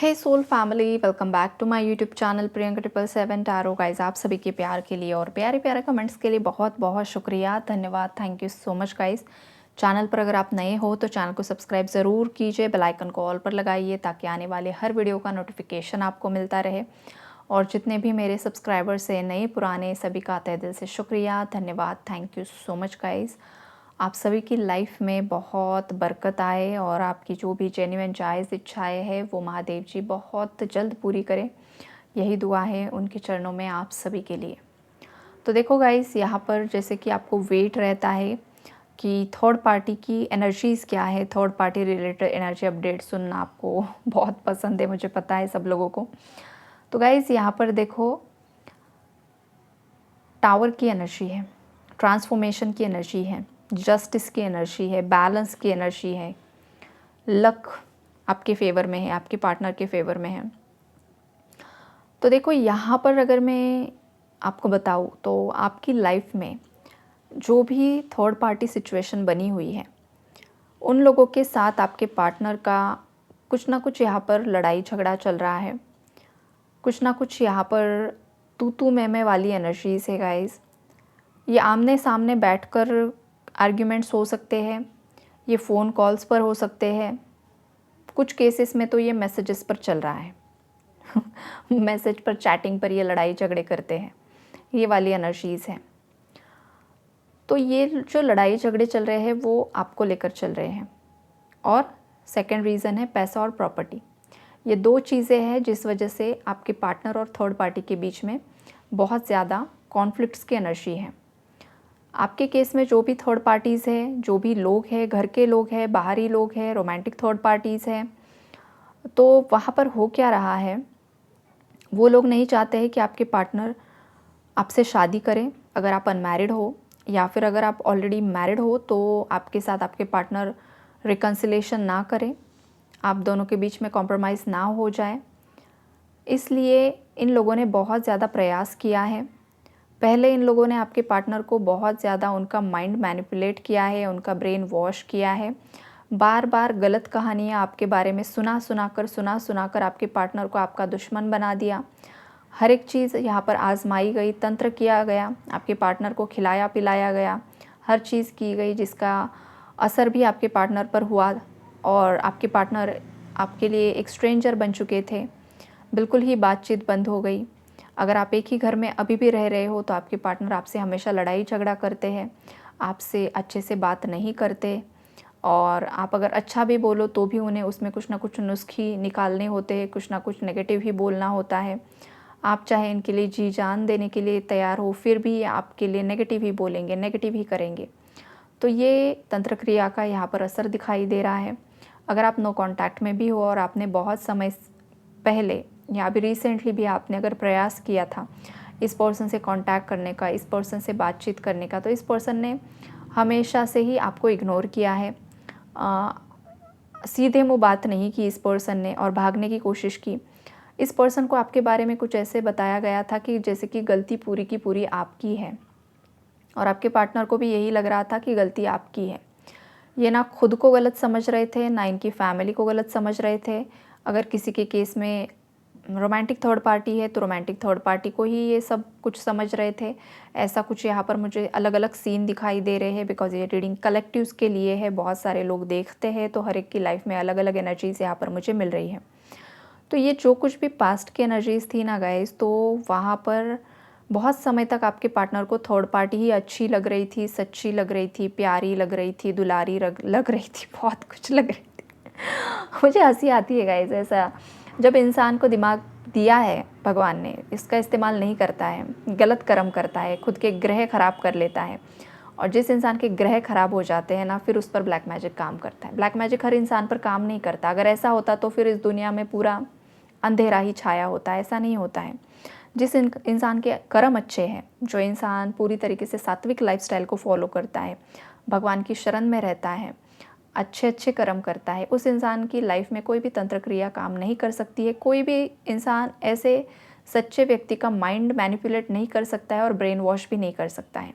Hey soul family, welcome back to my YouTube channel Priyanka 777 tarot. Guys, आप सभी के प्यार के लिए और प्यारे प्यारे कमेंट्स के लिए बहुत बहुत शुक्रिया, धन्यवाद, thank you so much guys. Channel पर अगर आप नए हो तो चैनल को सब्सक्राइब ज़रूर कीजिए, बेल आइकन को ऑल पर लगाइए ताकि आने वाले हर वीडियो का नोटिफिकेशन आपको मिलता रहे। और जितने भी मेरे सब्सक्राइबर्स हैं, नए पुराने, सभी का तहे दिल से शुक्रिया, धन्यवाद, thank you so much guys. आप सभी की लाइफ में बहुत बरकत आए और आपकी जो भी जेन्युइन जायज़ इच्छाएं हैं वो महादेव जी बहुत जल्द पूरी करें, यही दुआ है उनके चरणों में आप सभी के लिए। तो देखो गाइस, यहाँ पर जैसे कि आपको वेट रहता है कि थर्ड पार्टी की एनर्जीज़ क्या है, third party related energy update सुनना आपको बहुत पसंद है, मुझे पता है सब लोगों को। तो गाइस, यहाँ पर देखो, टावर की एनर्जी है, ट्रांसफॉर्मेशन की एनर्जी है, जस्टिस की एनर्जी है, बैलेंस की एनर्जी है, लक आपके फेवर में है, आपके पार्टनर के फेवर में है। तो देखो, यहाँ पर अगर मैं आपको बताऊँ तो आपकी लाइफ में जो भी थर्ड पार्टी सिचुएशन बनी हुई है, उन लोगों के साथ आपके पार्टनर का कुछ ना कुछ यहाँ पर लड़ाई झगड़ा चल रहा है, कुछ ना कुछ यहाँ पर तू मैं वाली एनर्जीज है गाइस। ये आमने सामने बैठकर आर्ग्यूमेंट्स हो सकते हैं, ये फ़ोन कॉल्स पर हो सकते हैं, कुछ केसेस में तो ये मैसेजेस पर चल रहा है मैसेज पर, चैटिंग पर ये लड़ाई झगड़े करते हैं, ये वाली एनर्जीज़ हैं। तो ये जो लड़ाई झगड़े चल रहे हैं वो आपको लेकर चल रहे हैं। और सेकंड रीज़न है पैसा और प्रॉपर्टी। ये दो चीज़ें हैं जिस वजह से आपके पार्टनर और थर्ड पार्टी के बीच में बहुत ज़्यादा कॉन्फ्लिक्ट्स की एनर्जी है। आपके केस में जो भी थर्ड पार्टीज़ हैं, जो भी लोग हैं, घर के लोग हैं, बाहरी लोग हैं, रोमांटिक थर्ड पार्टीज़ हैं, तो वहाँ पर हो क्या रहा है, वो लोग नहीं चाहते हैं कि आपके पार्टनर आपसे शादी करें अगर आप अनमैरिड हो, या फिर अगर आप ऑलरेडी मैरिड हो तो आपके साथ आपके पार्टनर रिकन्सिलेशन ना करें, आप दोनों के बीच में कॉम्प्रोमाइज़ ना हो जाए। इसलिए इन लोगों ने बहुत ज़्यादा प्रयास किया है। पहले इन लोगों ने आपके पार्टनर को बहुत ज़्यादा उनका माइंड मैनिपुलेट किया है, उनका ब्रेन वॉश किया है, बार बार गलत कहानियाँ आपके बारे में सुना सुना कर आपके पार्टनर को आपका दुश्मन बना दिया। हर एक चीज़ यहाँ पर आजमाई गई, तंत्र किया गया, आपके पार्टनर को खिलाया पिलाया गया, हर चीज़ की गई जिसका असर भी आपके पार्टनर पर हुआ। और आपके पार्टनर आपके लिए एक स्ट्रेंजर बन चुके थे, बिल्कुल ही बातचीत बंद हो गई। अगर आप एक ही घर में अभी भी रह रहे हो तो आपके पार्टनर आपसे हमेशा लड़ाई झगड़ा करते हैं, आपसे अच्छे से बात नहीं करते, और आप अगर अच्छा भी बोलो तो भी उन्हें उसमें कुछ ना कुछ नुस्खे निकालने होते हैं, कुछ ना कुछ नेगेटिव ही बोलना होता है। आप चाहे इनके लिए जी जान देने के लिए तैयार हो, फिर भी ये आपके लिए नेगेटिव ही बोलेंगे, नेगेटिव ही करेंगे। तो ये तंत्र क्रिया का यहाँ पर असर दिखाई दे रहा है। अगर आप नो कांटेक्ट में भी हो और आपने बहुत समय पहले या अभी रिसेंटली भी आपने अगर प्रयास किया था इस पर्सन से कांटेक्ट करने का, इस पर्सन से बातचीत करने का, तो इस पर्सन ने हमेशा से ही आपको इग्नोर किया है। सीधे मुँह बात नहीं की इस पर्सन ने और भागने की कोशिश की। इस पर्सन को आपके बारे में कुछ ऐसे बताया गया था कि जैसे कि गलती पूरी की पूरी आपकी है, और आपके पार्टनर को भी यही लग रहा था कि गलती आपकी है। ये ना खुद को गलत समझ रहे थे, ना इनकी फैमिली को गलत समझ रहे थे। अगर किसी के केस में रोमांटिक थर्ड पार्टी है तो रोमांटिक थर्ड पार्टी को ही ये सब कुछ समझ रहे थे। ऐसा कुछ यहाँ पर मुझे अलग अलग सीन दिखाई दे रहे हैं, बिकॉज ये रीडिंग कलेक्टिव्स के लिए है, बहुत सारे लोग देखते हैं तो हर एक की लाइफ में अलग अलग एनर्जीज यहाँ पर मुझे मिल रही है। तो ये जो कुछ भी पास्ट की एनर्जीज थी ना गाइस, तो वहाँ पर बहुत समय तक आपके पार्टनर को थर्ड पार्टी ही अच्छी लग रही थी, सच्ची लग रही थी, प्यारी लग रही थी, दुलारी लग रही थी, बहुत कुछ लग रही थी मुझे हंसी आती है गाइस, ऐसा जब इंसान को दिमाग दिया है भगवान ने, इसका इस्तेमाल नहीं करता है, गलत कर्म करता है, खुद के ग्रह खराब कर लेता है। और जिस इंसान के ग्रह खराब हो जाते हैं ना, फिर उस पर ब्लैक मैजिक काम करता है। ब्लैक मैजिक हर इंसान पर काम नहीं करता। अगर ऐसा होता तो फिर इस दुनिया में पूरा अंधेरा ही छाया होता है, ऐसा नहीं होता है। जिस इंसान के कर्म अच्छे हैं, जो इंसान पूरी तरीके से सात्विक लाइफस्टाइल को फॉलो करता है, भगवान की शरण में रहता है, अच्छे अच्छे कर्म करता है, उस इंसान की लाइफ में कोई भी तंत्र क्रिया काम नहीं कर सकती है। कोई भी इंसान ऐसे सच्चे व्यक्ति का माइंड मैनिपुलेट नहीं कर सकता है और ब्रेन वॉश भी नहीं कर सकता है।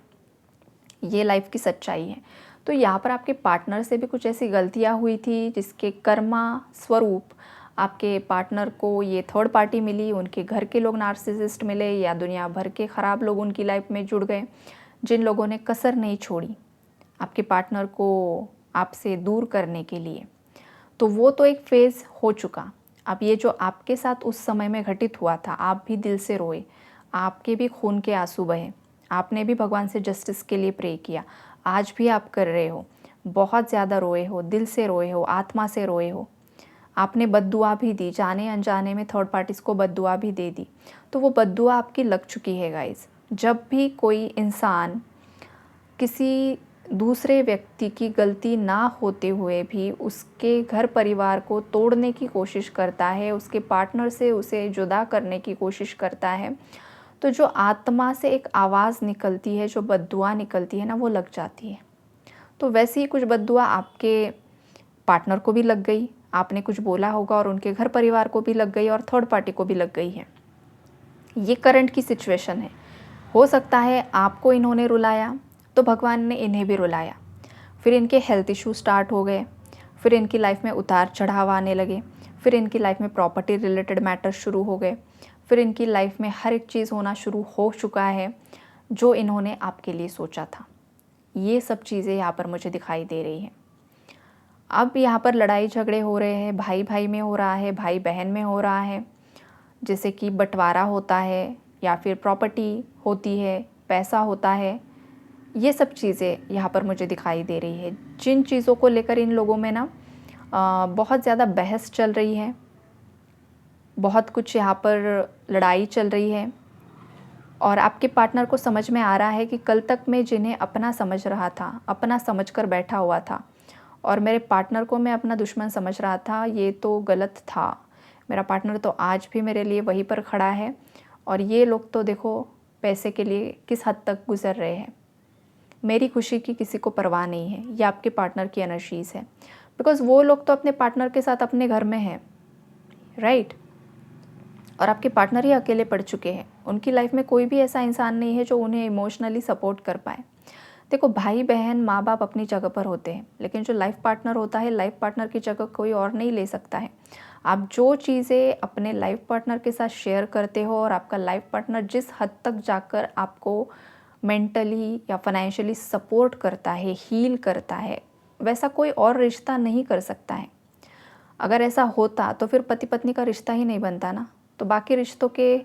ये लाइफ की सच्चाई है। तो यहाँ पर आपके पार्टनर से भी कुछ ऐसी गलतियाँ हुई थी जिसके कर्मा स्वरूप आपके पार्टनर को ये थर्ड पार्टी मिली, उनके घर के लोग नार्सिसिस्ट मिले, या दुनिया भर के ख़राब लोग उनकी लाइफ में जुड़ गए, जिन लोगों ने कसर नहीं छोड़ी आपके पार्टनर को आपसे दूर करने के लिए। तो वो तो एक फ़ेज़ हो चुका। अब ये जो आपके साथ उस समय में घटित हुआ था, आप भी दिल से रोए, आपके भी खून के आंसू बहे, आपने भी भगवान से जस्टिस के लिए प्रे किया, आज भी आप कर रहे हो, बहुत ज़्यादा रोए हो, दिल से रोए हो, आत्मा से रोए हो, आपने बद्दुआ भी दी, जाने अनजाने में थर्ड पार्टीज़ को बद्दुआ भी दे दी, तो वो बद्दुआ आपकी लग चुकी है गाइस। जब भी कोई इंसान किसी दूसरे व्यक्ति की गलती ना होते हुए भी उसके घर परिवार को तोड़ने की कोशिश करता है, उसके पार्टनर से उसे जुदा करने की कोशिश करता है, तो जो आत्मा से एक आवाज़ निकलती है, जो बद्दुआ निकलती है ना, वो लग जाती है। तो वैसे ही कुछ बद्दुआ आपके पार्टनर को भी लग गई, आपने कुछ बोला होगा और उनके घर परिवार को भी लग गई और थर्ड पार्टी को भी लग गई है। ये करंट की सिचुएशन है। हो सकता है आपको इन्होंने रुलाया तो भगवान ने इन्हें भी रुलाया, फिर इनके हेल्थ इशू स्टार्ट हो गए, फिर इनकी लाइफ में उतार चढ़ाव आने लगे, फिर इनकी लाइफ में प्रॉपर्टी रिलेटेड मैटर शुरू हो गए, फिर इनकी लाइफ में हर एक चीज़ होना शुरू हो चुका है जो इन्होंने आपके लिए सोचा था। ये सब चीज़ें यहाँ पर मुझे दिखाई दे रही हैं। अब यहाँ पर लड़ाई झगड़े हो रहे हैं, भाई भाई में हो रहा है, भाई बहन में हो रहा है, जैसे कि बंटवारा होता है या फिर प्रॉपर्टी होती है, पैसा होता है, ये सब चीज़ें यहाँ पर मुझे दिखाई दे रही है। जिन चीज़ों को लेकर इन लोगों में ना बहुत ज़्यादा बहस चल रही है, बहुत कुछ यहाँ पर लड़ाई चल रही है, और आपके पार्टनर को समझ में आ रहा है कि कल तक मैं जिन्हें अपना समझ रहा था, अपना समझ कर बैठा हुआ था, और मेरे पार्टनर को मैं अपना दुश्मन समझ रहा था, ये तो गलत था। मेरा पार्टनर तो आज भी मेरे लिए वहीं पर खड़ा है, और ये लोग तो देखो पैसे के लिए किस हद तक गुज़र रहे हैं। मेरी खुशी की किसी को परवाह नहीं है। ये आपके पार्टनर की एनर्जीज़ है, बिकॉज़ वो लोग तो अपने पार्टनर के साथ अपने घर में हैं, राइट? और आपके पार्टनर ही अकेले पड़ चुके हैं। उनकी लाइफ में कोई भी ऐसा इंसान नहीं है जो उन्हें इमोशनली सपोर्ट कर पाए। देखो, भाई बहन माँ बाप अपनी जगह पर होते हैं, लेकिन जो लाइफ पार्टनर होता है, लाइफ पार्टनर की जगह कोई और नहीं ले सकता है। आप जो चीज़ें अपने लाइफ पार्टनर के साथ शेयर करते हो, और आपका लाइफ पार्टनर जिस हद तक जाकर आपको मेंटली या फाइनेंशियली सपोर्ट करता है, हील करता है, वैसा कोई और रिश्ता नहीं कर सकता है। अगर ऐसा होता तो फिर पति पत्नी का रिश्ता ही नहीं बनता ना, तो बाकी रिश्तों के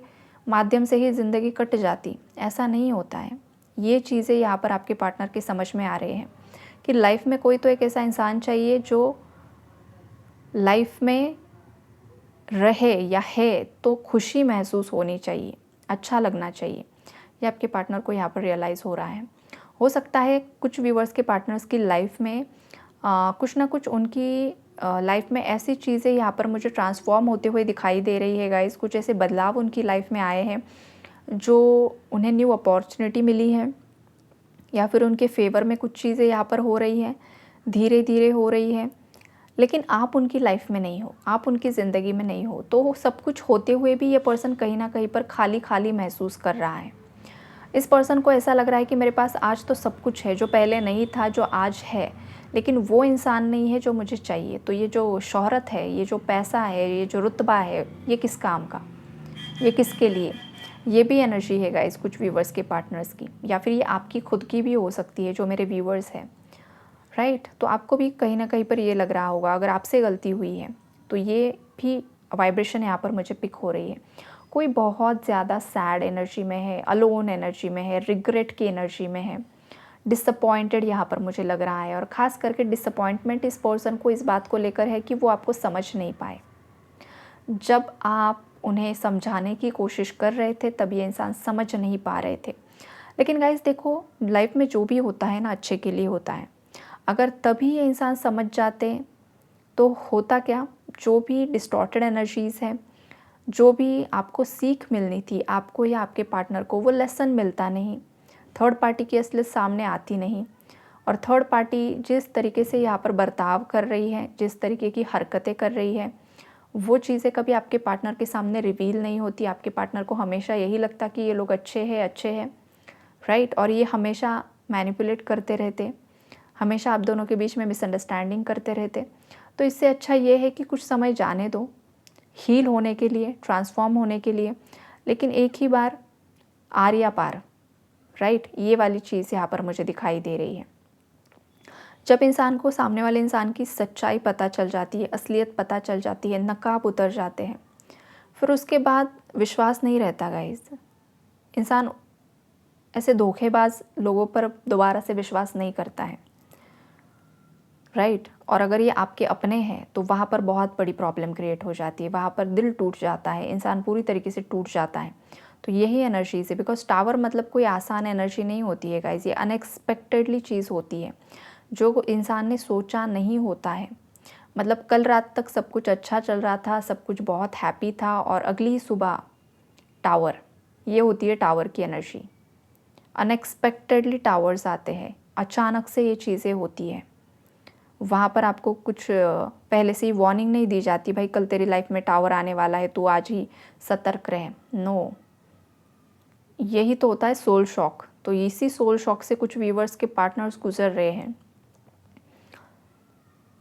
माध्यम से ही ज़िंदगी कट जाती। ऐसा नहीं होता है। ये चीज़ें यहाँ पर आपके पार्टनर की समझ में आ रही हैं कि लाइफ में कोई तो एक ऐसा इंसान चाहिए जो लाइफ में रहे या है तो खुशी महसूस होनी चाहिए, अच्छा लगना चाहिए। ये आपके पार्टनर को यहाँ पर रियलाइज़ हो रहा है। हो सकता है कुछ व्यूअर्स के पार्टनर्स की लाइफ में कुछ ना कुछ उनकी लाइफ में ऐसी चीज़ें यहाँ पर मुझे ट्रांसफॉर्म होते हुए दिखाई दे रही है गाइस। कुछ ऐसे बदलाव उनकी लाइफ में आए हैं जो उन्हें न्यू अपॉर्चुनिटी मिली है, या फिर उनके फेवर में कुछ चीज़ें यहाँ पर हो रही हैं, धीरे धीरे हो रही है, लेकिन आप उनकी लाइफ में नहीं हो, आप उनकी ज़िंदगी में नहीं हो। तो सब कुछ होते हुए भी ये पर्सन कहीं ना कहीं पर खाली खाली महसूस कर रहा है। इस पर्सन को ऐसा लग रहा है कि मेरे पास आज तो सब कुछ है, जो पहले नहीं था, जो आज है, लेकिन वो इंसान नहीं है जो मुझे चाहिए। तो ये जो शोहरत है, ये जो पैसा है, ये जो रुतबा है, ये किस काम का, ये किसके लिए? ये भी एनर्जी है गाइस कुछ व्यूवर्स के पार्टनर्स की, या फिर ये आपकी खुद की भी हो सकती है जो मेरे व्यूवर्स हैं, राइट? तो आपको भी कहीं ना कहीं पर ये लग रहा होगा, अगर आपसे गलती हुई है तो ये भी वाइब्रेशन यहाँ पर मुझे पिक हो रही है। कोई बहुत ज़्यादा सैड एनर्जी में है, अलोन एनर्जी में है, रिग्रेट की एनर्जी में है, डिसअपॉइंटेड यहाँ पर मुझे लग रहा है। और ख़ास करके डिसअपॉइंटमेंट इस पर्सन को इस बात को लेकर है कि वो आपको समझ नहीं पाए। जब आप उन्हें समझाने की कोशिश कर रहे थे तब ये इंसान समझ नहीं पा रहे थे। लेकिन गाइस देखो, लाइफ में जो भी होता है ना अच्छे के लिए होता है। अगर तभी ये इंसान समझ जाते तो होता क्या, जो भी डिस्टॉर्टेड एनर्जीज़ हैं, जो भी आपको सीख मिलनी थी, आपको या आपके पार्टनर को, वो लेसन मिलता नहीं। थर्ड पार्टी की असलियत सामने आती नहीं, और थर्ड पार्टी जिस तरीके से यहाँ पर बर्ताव कर रही है, जिस तरीके की हरकतें कर रही है, वो चीज़ें कभी आपके पार्टनर के सामने रिवील नहीं होती। आपके पार्टनर को हमेशा यही लगता कि ये लोग अच्छे हैं, राइट? और ये हमेशा मैनिपुलेट करते रहते, हमेशा आप दोनों के बीच में मिसअंडरस्टैंडिंग करते रहते। तो इससे अच्छा ये है कि कुछ समय जाने दो, हील होने के लिए, ट्रांसफॉर्म होने के लिए, लेकिन एक ही बार आर या पार, राइट, ये वाली चीज़ यहाँ पर मुझे दिखाई दे रही है। जब इंसान को, सामने वाले इंसान की सच्चाई पता चल जाती है, असलियत पता चल जाती है, नकाब उतर जाते हैं, फिर उसके बाद विश्वास नहीं रहता गाइस। इंसान ऐसे धोखेबाज लोगों पर दोबारा से विश्वास नहीं करता है, राइट। और अगर ये आपके अपने हैं तो वहाँ पर बहुत बड़ी प्रॉब्लम क्रिएट हो जाती है, वहाँ पर दिल टूट जाता है, इंसान पूरी तरीके से टूट जाता है। तो यही एनर्जी से, बिकॉज टावर मतलब कोई आसान एनर्जी नहीं होती है गाइज, ये अनएक्सपेक्टेडली चीज़ होती है जो इंसान ने सोचा नहीं होता है। मतलब कल रात तक सब कुछ अच्छा चल रहा था, सब कुछ बहुत हैप्पी था, और अगली ही सुबह टावर, ये होती है टावर की एनर्जी। अनएक्सपेक्टेडली टावर्स आते हैं, अचानक से ये चीज़ें होती है। वहाँ पर आपको कुछ पहले से ही वार्निंग नहीं दी जाती, भाई कल तेरी लाइफ में टावर आने वाला है, तू आज ही सतर्क रहे। नो, यही तो होता है सोल शॉक। तो इसी सोल शॉक से कुछ व्यूवर्स के पार्टनर्स गुजर रहे हैं।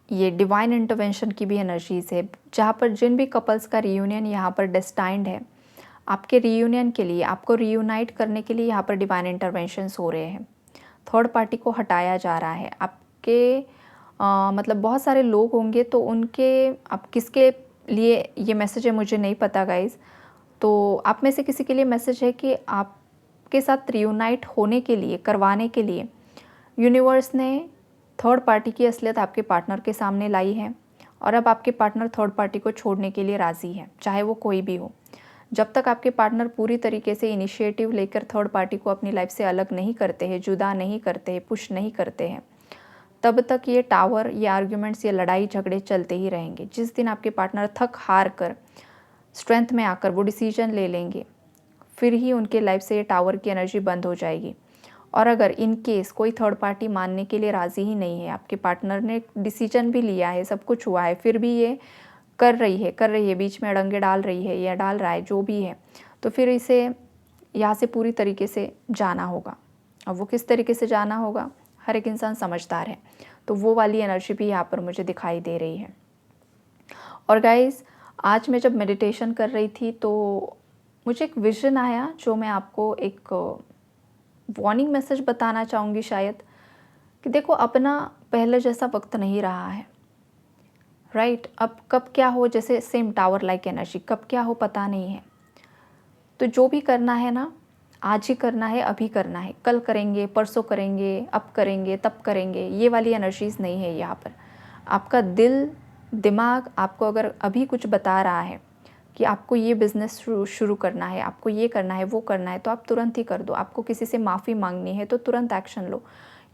ये डिवाइन इंटरवेंशन की भी एनर्जीज़ है, जहाँ पर जिन भी कपल्स का रियूनियन यहाँ पर डेस्टाइंड है, आपके रियूनियन के लिए, आपको रियूनाइट करने के लिए यहाँ पर डिवाइन इंटरवेंशंस हो रहे हैं। थर्ड पार्टी को हटाया जा रहा है। आपके मतलब बहुत सारे लोग होंगे, तो उनके, आप किसके लिए ये मैसेज है मुझे नहीं पता गाइज़। तो आप में से किसी के लिए मैसेज है कि आपके साथ रियूनाइट होने के लिए, करवाने के लिए यूनिवर्स ने थर्ड पार्टी की असलियत आपके पार्टनर के सामने लाई है, और अब आपके पार्टनर थर्ड पार्टी को छोड़ने के लिए राज़ी है, चाहे वो कोई भी हो। जब तक आपके पार्टनर पूरी तरीके से इनिशिएटिव लेकर थर्ड पार्टी को अपनी लाइफ से अलग नहीं करते हैं, जुदा नहीं करते हैं, पुश नहीं करते हैं, तब तक ये टावर, ये आर्ग्यूमेंट्स, ये लड़ाई झगड़े चलते ही रहेंगे। जिस दिन आपके पार्टनर थक हार कर, स्ट्रेंथ में आकर वो डिसीजन ले लेंगे, फिर ही उनके लाइफ से ये टावर की एनर्जी बंद हो जाएगी। और अगर इन केस कोई थर्ड पार्टी मानने के लिए राज़ी ही नहीं है, आपके पार्टनर ने डिसीजन भी लिया है, सब कुछ हुआ है, फिर भी ये कर रही है, बीच में अड़ंगे डाल रही है या डाल रहा है, जो भी है, तो फिर इसे यहाँ से पूरी तरीके से जाना होगा। अब वो किस तरीके से जाना होगा, हर एक इंसान समझदार है। तो वो वाली एनर्जी भी यहाँ पर मुझे दिखाई दे रही है। और गाइज़, आज मैं जब मेडिटेशन कर रही थी तो मुझे एक विज़न आया, जो मैं आपको एक वार्निंग मैसेज बताना चाहूँगी शायद, कि देखो अपना पहले जैसा वक्त नहीं रहा है, राइट। अब कब क्या हो, जैसे सेम टावर लाइक एनर्जी, कब क्या हो पता नहीं है। तो जो भी करना है ना, आज ही करना है, अभी करना है, कल करेंगे, परसों करेंगे, अब करेंगे, तब करेंगे, ये वाली एनर्जीज़ नहीं है यहाँ पर। आपका दिल, दिमाग आपको अगर अभी कुछ बता रहा है कि आपको ये बिज़नेस शुरू करना है, आपको ये करना है, वो करना है, तो आप तुरंत ही कर दो। आपको किसी से माफ़ी मांगनी है तो तुरंत एक्शन लो,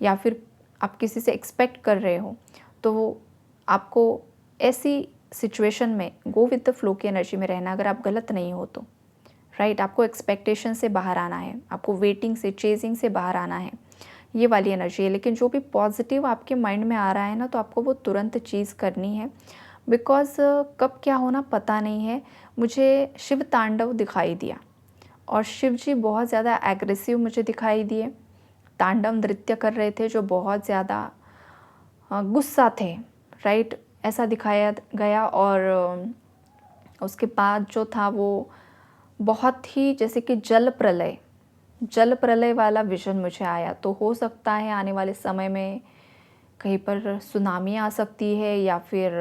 या फिर आप किसी से एक्सपेक्ट कर रहे हो तो आपको ऐसी सिचुएशन में गो विद द फ्लो की एनर्जी में रहना, अगर आप गलत नहीं हो तो, राइट। आपको एक्सपेक्टेशन से बाहर आना है, आपको वेटिंग से, चेजिंग से बाहर आना है, ये वाली एनर्जी है। लेकिन जो भी पॉजिटिव आपके माइंड में आ रहा है ना, तो आपको वो तुरंत चीज़ करनी है, बिकॉज़ कब क्या होना पता नहीं है। मुझे शिव तांडव दिखाई दिया, और शिव जी बहुत ज़्यादा एग्रेसिव मुझे दिखाई दिए, तांडव नृत्य कर रहे थे, जो बहुत ज़्यादा गुस्सा थे, राइट, ऐसा दिखाया गया। और उसके बाद जो था वो बहुत ही जैसे कि जल प्रलय वाला विज़न मुझे आया। तो हो सकता है आने वाले समय में कहीं पर सुनामी आ सकती है, या फिर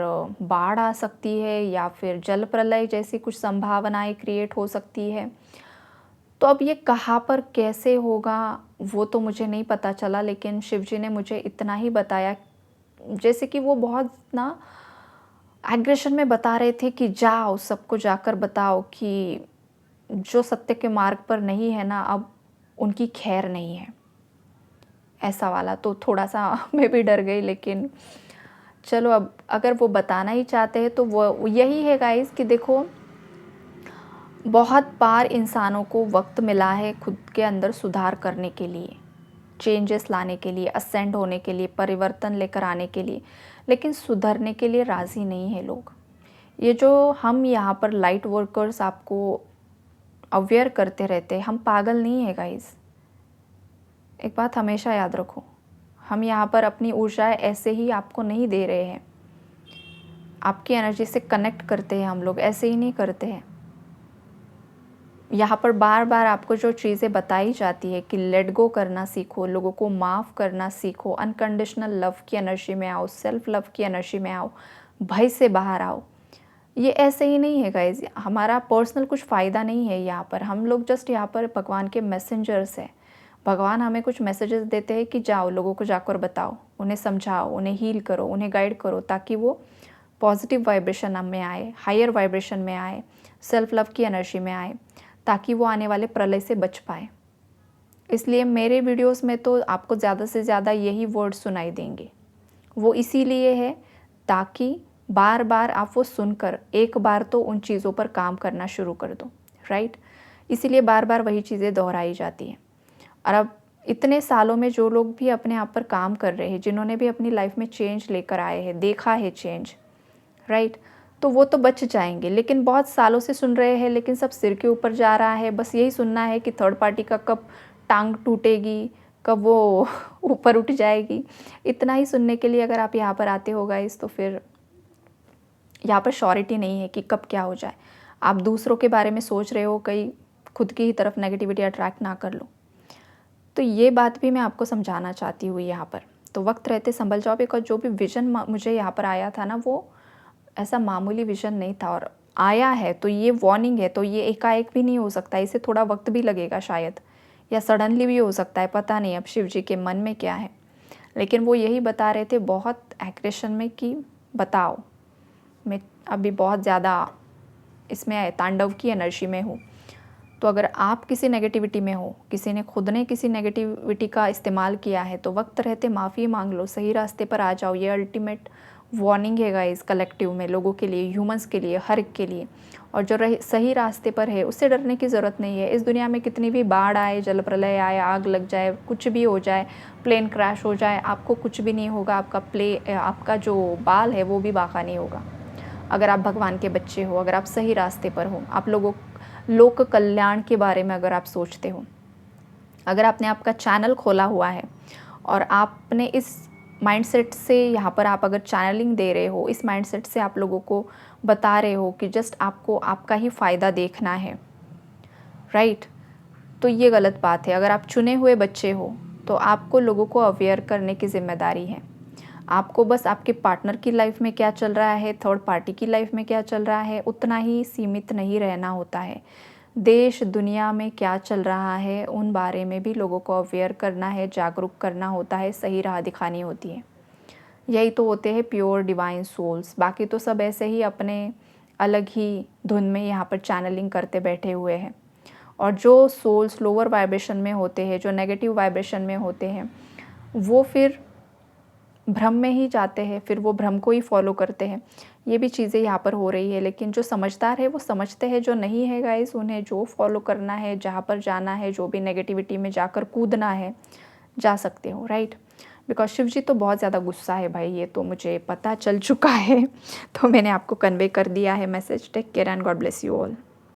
बाढ़ आ सकती है, या फिर जल प्रलय जैसी कुछ संभावनाएं क्रिएट हो सकती है। तो अब ये कहाँ पर कैसे होगा वो तो मुझे नहीं पता चला, लेकिन शिवजी ने मुझे इतना ही बताया, जैसे कि वो बहुत ना एग्रेशन में बता रहे थे कि जाओ, सबको जाकर बताओ कि जो सत्य के मार्ग पर नहीं है ना, अब उनकी खैर नहीं है, ऐसा वाला। तो थोड़ा-सा मैं भी डर गई, लेकिन चलो, अब अगर वो बताना ही चाहते हैं तो वो यही है गाइज़, कि देखो बहुत बार इंसानों को वक्त मिला है खुद के अंदर सुधार करने के लिए, चेंजेस लाने के लिए, असेंड होने के लिए, परिवर्तन लेकर आने के लिए, लेकिन सुधरने के लिए राज़ी नहीं है लोग। ये जो हम यहाँ पर लाइट वर्कर्स आपको अवेयर करते रहते हैं, हम पागल नहीं है गाइज़। एक बात हमेशा याद रखो, हम यहाँ पर अपनी ऊर्जा ऐसे ही आपको नहीं दे रहे हैं। आपकी एनर्जी से कनेक्ट करते हैं हम लोग, ऐसे ही नहीं करते हैं। यहाँ पर बार बार आपको जो चीज़ें बताई जाती है कि लेट गो करना सीखो, लोगों को माफ़ करना सीखो, अनकंडीशनल लव की एनर्जी में आओ, सेल्फ लव की एनर्जी में आओ, भय से बाहर आओ। ये ऐसे ही नहीं है गाइज, हमारा पर्सनल कुछ फ़ायदा नहीं है यहाँ पर। हम लोग जस्ट यहाँ पर भगवान के मैसेंजर्स हैं। भगवान हमें कुछ मैसेजेस देते हैं कि जाओ, लोगों को जाकर बताओ, उन्हें समझाओ, उन्हें हील करो, उन्हें गाइड करो, ताकि वो पॉजिटिव वाइब्रेशन में आए, हायर वाइब्रेशन में आए, सेल्फ लव की एनर्जी में आए, ताकि वो आने वाले प्रलय से बच पाए। इसलिए मेरे वीडियोस में तो आपको ज़्यादा से ज़्यादा यही वर्ड सुनाई देंगे। वो इसीलिए है ताकि बार बार आप वो सुनकर एक बार तो उन चीज़ों पर काम करना शुरू कर दो, राइट। इसीलिए बार बार वही चीज़ें दोहराई जाती हैं। और अब इतने सालों में जो लोग भी अपने आप पर काम कर रहे हैं, जिन्होंने भी अपनी लाइफ में चेंज लेकर आए हैं, देखा है चेंज, राइट, तो वो तो बच जाएंगे। लेकिन बहुत सालों से सुन रहे हैं, लेकिन सब सिर के ऊपर जा रहा है। बस यही सुनना है कि थर्ड पार्टी का कब टांग टूटेगी, कब वो ऊपर उठ जाएगी। इतना ही सुनने के लिए अगर आप यहाँ पर आते हो गाइस, तो फिर यहाँ पर श्योरिटी नहीं है कि कब क्या हो जाए। आप दूसरों के बारे में सोच रहे हो, कहीं खुद की ही तरफ नेगेटिविटी अट्रैक्ट ना कर लो। तो ये बात भी मैं आपको समझाना चाहती हूँ यहाँ पर। तो वक्त रहते संभल जाओ, बिकॉज जो भी विज़न मुझे यहाँ पर आया था ना, वो ऐसा मामूली विज़न नहीं था, और आया है तो ये वार्निंग है। तो ये एकाएक भी नहीं हो सकता, इसे थोड़ा वक्त भी लगेगा शायद, या सडनली भी हो सकता है, पता नहीं अब शिव जी के मन में क्या है। लेकिन वो यही बता रहे थे बहुत एग्रेशन में कि बताओ, मैं अभी बहुत ज़्यादा इसमें तांडव की एनर्जी में हूँ। तो अगर आप किसी नेगेटिविटी में हो, किसी ने खुद ने किसी नेगेटिविटी का इस्तेमाल किया है, तो वक्त रहते माफ़ी मांग लो, सही रास्ते पर आ जाओ। ये अल्टीमेट वार्निंग है गाइस, कलेक्टिव में, लोगों के लिए, ह्यूमंस के लिए, हर एक के लिए। और जो सही रास्ते पर है, उससे डरने की ज़रूरत नहीं है। इस दुनिया में कितनी भी बाढ़ आए, जल प्रलय आए, आग लग जाए, कुछ भी हो जाए, प्लेन क्रैश हो जाए, आपको कुछ भी नहीं होगा। आपका जो बाल है वो भी बाका नहीं होगा। अगर आप भगवान के बच्चे हो, अगर आप सही रास्ते पर हो, आप लोक कल्याण के बारे में अगर आप सोचते हो, अगर आपने आपका चैनल खोला हुआ है और आपने इस माइंडसेट से यहाँ पर आप अगर चैनलिंग दे रहे हो, इस माइंडसेट से आप लोगों को बता रहे हो कि जस्ट आपको आपका ही फ़ायदा देखना है, राइट, तो ये गलत बात है। अगर आप चुने हुए बच्चे हो तो आपको लोगों को अवेयर करने की ज़िम्मेदारी है। आपको बस आपके पार्टनर की लाइफ में क्या चल रहा है, थर्ड पार्टी की लाइफ में क्या चल रहा है, उतना ही सीमित नहीं रहना होता है। देश दुनिया में क्या चल रहा है, उन बारे में भी लोगों को अवेयर करना है, जागरूक करना होता है, सही राह दिखानी होती है। यही तो होते हैं प्योर डिवाइन सोल्स। बाकी तो सब ऐसे ही अपने अलग ही धुन में यहाँ पर चैनलिंग करते बैठे हुए हैं। और जो सोल्स लोअर वाइब्रेशन में होते हैं, जो नेगेटिव वाइब्रेशन में होते हैं, वो फिर भ्रम में ही जाते हैं, फिर वो भ्रम को ही फॉलो करते हैं। ये भी चीज़ें यहाँ पर हो रही है। लेकिन जो समझदार है वो समझते हैं, जो नहीं है गाइस, उन्हें जो फॉलो करना है, जहाँ पर जाना है, जो भी नेगेटिविटी में जाकर कूदना है, जा सकते हो, राइट। बिकॉज शिव जी तो बहुत ज़्यादा गुस्सा है भाई, ये तो मुझे पता चल चुका है। तो मैंने आपको कन्वे कर दिया है message. Take care and God bless you all.